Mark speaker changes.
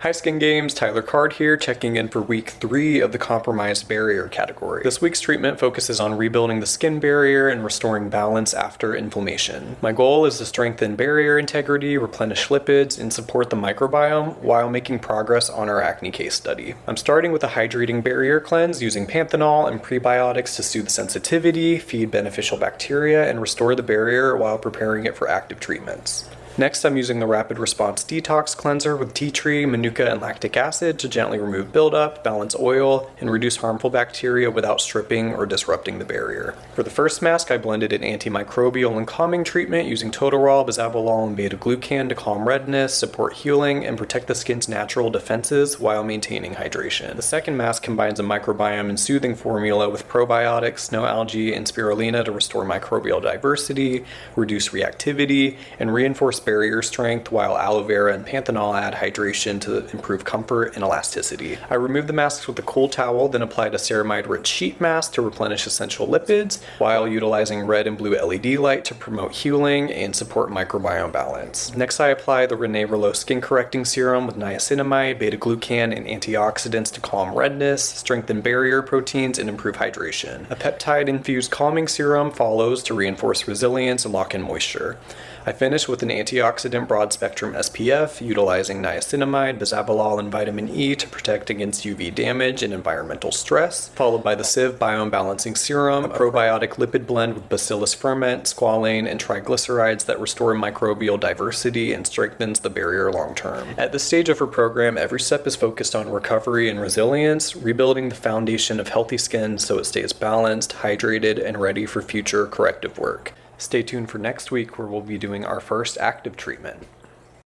Speaker 1: Hi Skin Games, Tyler Card here, checking in for week 3 of the compromised barrier category. This week's treatment focuses on rebuilding the skin barrier and restoring balance after inflammation. My goal is to strengthen barrier integrity, replenish lipids, and support the microbiome while making progress on our acne case study. I'm starting with a hydrating barrier cleanse using panthenol and prebiotics to soothe sensitivity, feed beneficial bacteria, and restore the barrier while preparing it for active treatments. Next, I'm using the rapid response detox cleanser with tea tree, manuka, and lactic acid to gently remove buildup, balance oil, and reduce harmful bacteria without stripping or disrupting the barrier. For the first mask, I blended an antimicrobial and calming treatment using totorol, bisabolol, and beta-glucan to calm redness, support healing, and protect the skin's natural defenses while maintaining hydration. The second mask combines a microbiome and soothing formula with probiotics, no algae, and spirulina to restore microbial diversity, reduce reactivity, and reinforce barrier strength, while aloe vera and panthenol add hydration to improve comfort and elasticity. I removed the masks with a cool towel, then applied a ceramide-rich sheet mask to replenish essential lipids, while utilizing red and blue LED light to promote healing and support microbiome balance. Next, I apply the Renee Rouleau skin correcting serum with niacinamide, beta-glucan, and antioxidants to calm redness, strengthen barrier proteins, and improve hydration. A peptide-infused calming serum follows to reinforce resilience and lock in moisture. I finish with an antioxidant broad-spectrum SPF, utilizing niacinamide, bisabolol, and vitamin E to protect against UV damage and environmental stress, followed by the Biome Balancing Serum, a probiotic lipid blend with bacillus ferment, squalane, and triglycerides that restore microbial diversity and strengthens the barrier long-term. At this stage of her program, every step is focused on recovery and resilience, rebuilding the foundation of healthy skin so it stays balanced, hydrated, and ready for future corrective work. Stay tuned for next week where we'll be doing our first active treatment.